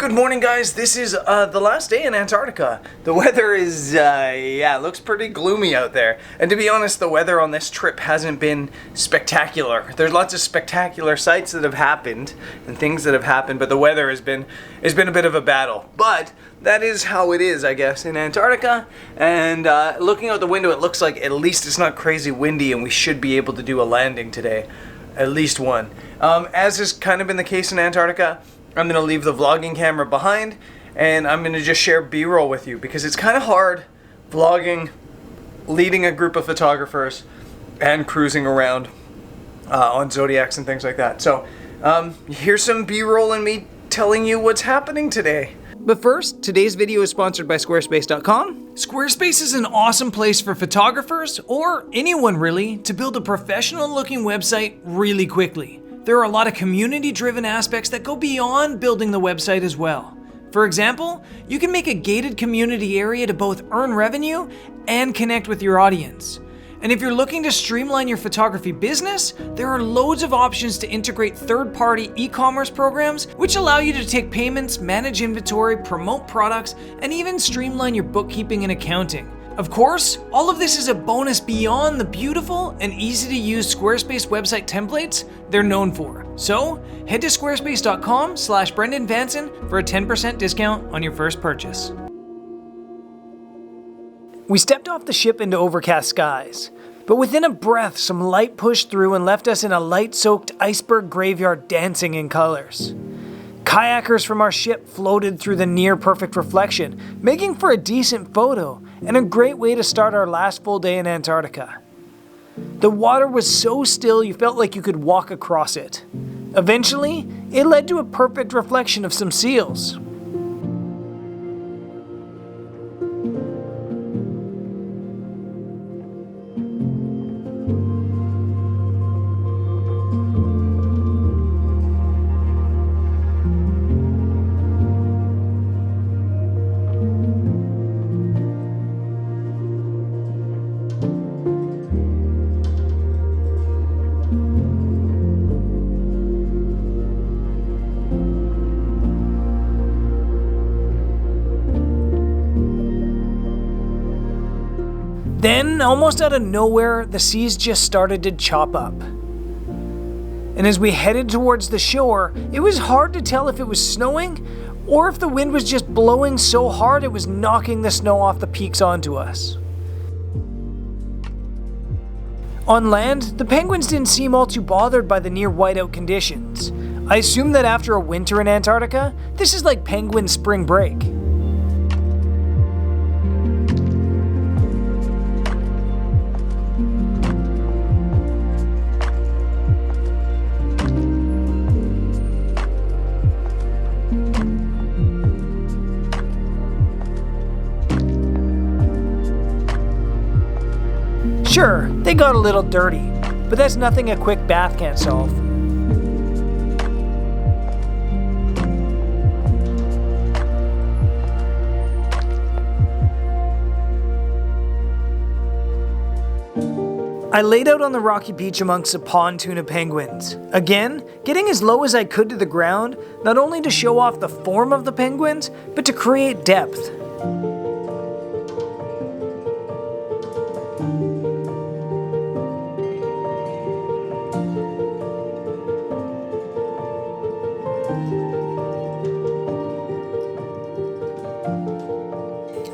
Good morning, guys. This is the last day in Antarctica. The weather is, looks pretty gloomy out there. And to be honest, the weather on this trip hasn't been spectacular. There's lots of spectacular sights that have happened and things that have happened, but the weather has been a bit of a battle. But that is how it is, I guess, in Antarctica. And looking out the window, it looks like at least it's not crazy windy, and we should be able to do a landing today. At least one. As has kind of been the case in Antarctica, I'm going to leave the vlogging camera behind, and I'm going to just share B-roll with you, because it's kind of hard vlogging, leading a group of photographers, and cruising around on Zodiacs and things like that. So here's some B-roll and me telling you what's happening today. But first, today's video is sponsored by Squarespace.com. Squarespace is an awesome place for photographers, or anyone really, to build a professional-looking website really quickly. There are a lot of community-driven aspects that go beyond building the website as well. For example, you can make a gated community area to both earn revenue and connect with your audience. And if you're looking to streamline your photography business, there are loads of options to integrate third-party e-commerce programs, which allow you to take payments, manage inventory, promote products, and even streamline your bookkeeping and accounting. Of course, all of this is a bonus beyond the beautiful and easy-to-use Squarespace website templates they're known for. So, head to squarespace.com/BrendanVanson for a 10% discount on your first purchase. We stepped off the ship into overcast skies, but within a breath, some light pushed through and left us in a light-soaked iceberg graveyard dancing in colors. Kayakers from our ship floated through the near-perfect reflection, making for a decent photo and a great way to start our last full day in Antarctica. The water was so still you felt like you could walk across it. Eventually, it led to a perfect reflection of some seals. Then, almost out of nowhere, the seas just started to chop up. And as we headed towards the shore, it was hard to tell if it was snowing or if the wind was just blowing so hard it was knocking the snow off the peaks onto us. On land, the penguins didn't seem all too bothered by the near whiteout conditions. I assume that after a winter in Antarctica, this is like penguin spring break. Sure, they got a little dirty, but that's nothing a quick bath can't solve. I laid out on the rocky beach amongst a pontoon of penguins. Again, getting as low as I could to the ground, not only to show off the form of the penguins, but to create depth.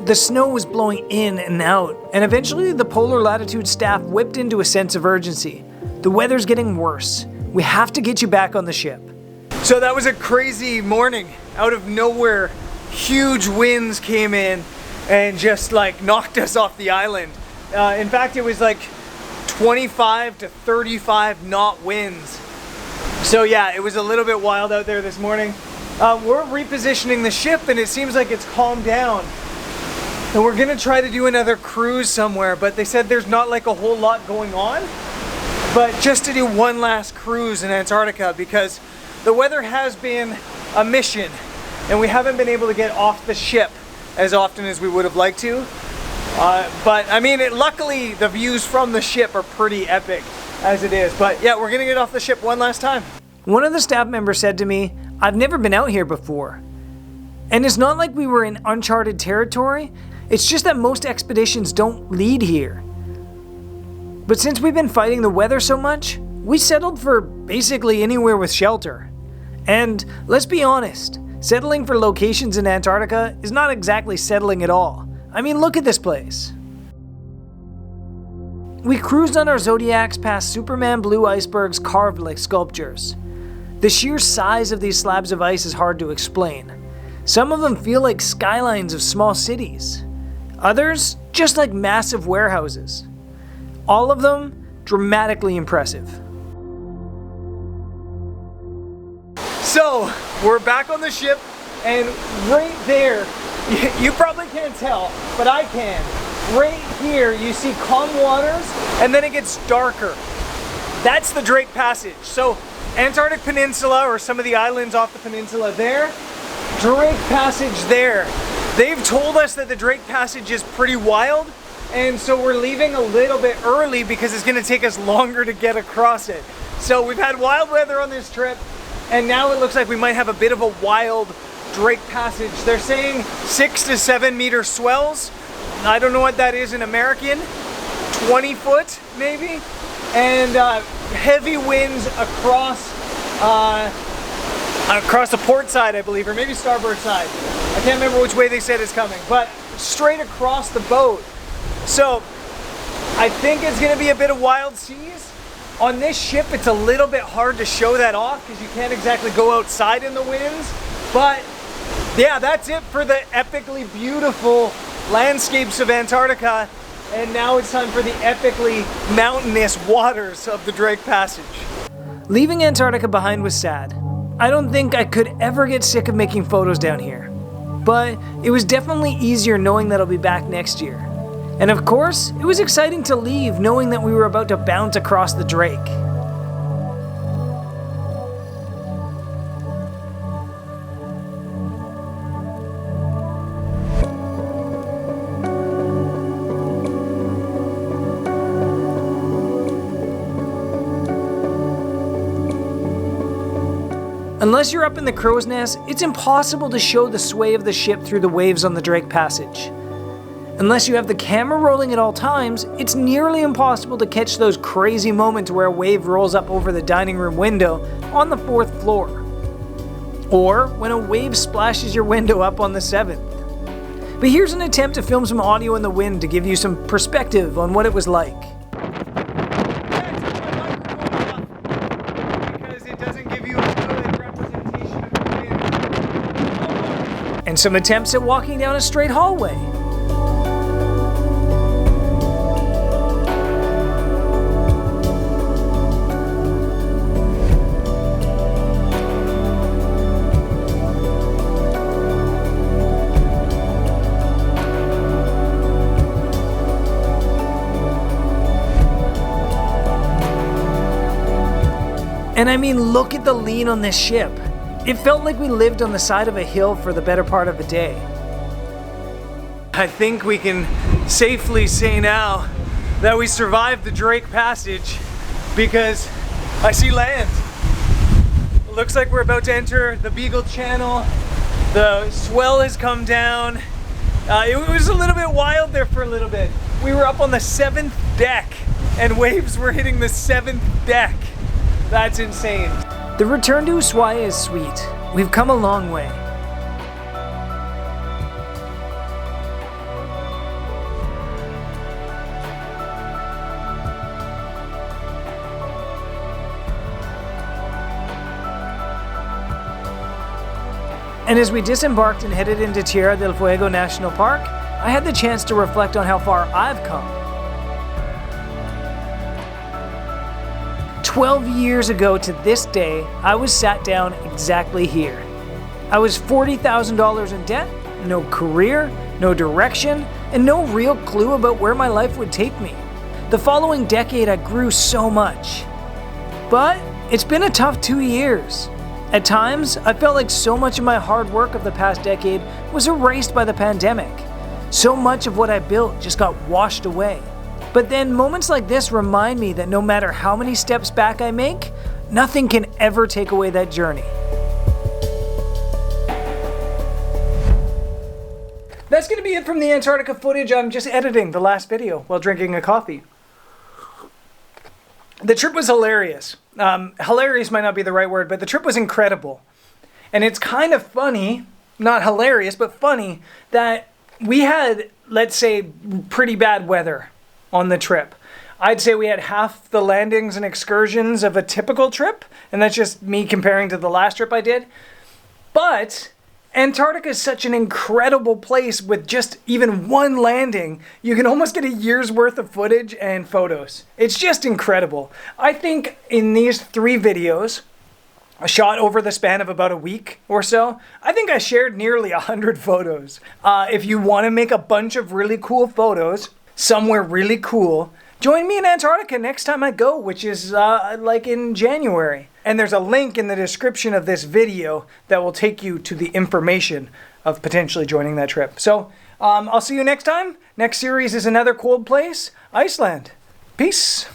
The snow was blowing in and out, and eventually the Polar Latitude staff whipped into a sense of urgency. The weather's getting worse. We have to get you back on the ship. So that was a crazy morning. Out of nowhere, huge winds came in and just like knocked us off the island. In fact, it was like 25 to 35 knot winds. So yeah, it was a little bit wild out there this morning. We're repositioning the ship and it seems like it's calmed down. And we're gonna try to do another cruise somewhere, but they said there's not like a whole lot going on. But just to do one last cruise in Antarctica, because the weather has been a mission and we haven't been able to get off the ship as often as we would have liked to. But I mean, luckily the views from the ship are pretty epic as it is. But yeah, we're gonna get off the ship one last time. One of the staff members said to me, "I've never been out here before." And it's not like we were in uncharted territory, it's just that most expeditions don't lead here. But since we've been fighting the weather so much, we settled for basically anywhere with shelter. And let's be honest, settling for locations in Antarctica is not exactly settling at all. I mean, look at this place. We cruised on our Zodiacs past Superman blue icebergs carved like sculptures. The sheer size of these slabs of ice is hard to explain. Some of them feel like skylines of small cities. Others, just like massive warehouses. All of them dramatically impressive. So, we're back on the ship, and right there, you probably can't tell, but I can. Right here, you see calm waters, and then it gets darker. That's the Drake Passage. So, Antarctic Peninsula, or some of the islands off the peninsula there, Drake Passage there. They've told us that the Drake Passage is pretty wild, and so we're leaving a little bit early because it's going to take us longer to get across it. So we've had wild weather on this trip, and now it looks like we might have a bit of a wild Drake Passage. They're saying 6 to 7 meter swells. I don't know what that is in American. 20 foot maybe, and heavy winds across the port side, I believe, or maybe starboard side. I can't remember which way they said it's coming, but straight across the boat. So I think it's going to be a bit of wild seas. On this ship, it's a little bit hard to show that off because you can't exactly go outside in the winds. But yeah, that's it for the epically beautiful landscapes of Antarctica. And now it's time for the epically mountainous waters of the Drake Passage. Leaving Antarctica behind was sad. I don't think I could ever get sick of making photos down here. But it was definitely easier knowing that I'll be back next year. And of course, it was exciting to leave knowing that we were about to bounce across the Drake. Unless you're up in the crow's nest, it's impossible to show the sway of the ship through the waves on the Drake Passage. Unless you have the camera rolling at all times, it's nearly impossible to catch those crazy moments where a wave rolls up over the dining room window on the 4th floor. Or when a wave splashes your window up on the 7th. But here's an attempt to film some audio in the wind to give you some perspective on what it was like. And some attempts at walking down a straight hallway. And I mean, look at the lean on this ship. It felt like we lived on the side of a hill for the better part of a day. I think we can safely say now that we survived the Drake Passage because I see land. It looks like we're about to enter the Beagle Channel. The swell has come down. It was a little bit wild there for a little bit. We were up on the 7th deck and waves were hitting the 7th deck. That's insane. The return to Ushuaia is sweet. We've come a long way. And as we disembarked and headed into Tierra del Fuego National Park, I had the chance to reflect on how far I've come. 12 years ago to this day, I was sat down exactly here. I was $40,000 in debt, no career, no direction, and no real clue about where my life would take me. The following decade, I grew so much. But it's been a tough 2 years. At times, I felt like so much of my hard work of the past decade was erased by the pandemic. So much of what I built just got washed away. But then moments like this remind me that no matter how many steps back I make, nothing can ever take away that journey. that's going to be it from the Antarctica footage. I'm just editing the last video while drinking a coffee. The trip was hilarious. Hilarious might not be the right word, but the trip was incredible. And it's kind of funny, not hilarious, but funny, that we had, let's say, pretty bad weather on the trip. I'd say we had half the landings and excursions of a typical trip, and that's just me comparing to the last trip I did. But Antarctica is such an incredible place. With just even one landing, you can almost get a year's worth of footage and photos. It's just incredible. I think in these 3 videos, shot over the span of about a week or so, I think I shared nearly 100 photos. If you want to make a bunch of really cool photos somewhere really cool, join me in Antarctica next time I go, which is like in January. And there's a link in the description of this video that will take you to the information of potentially joining that trip. So I'll see you next time. Next series is another cold place, Iceland. Peace.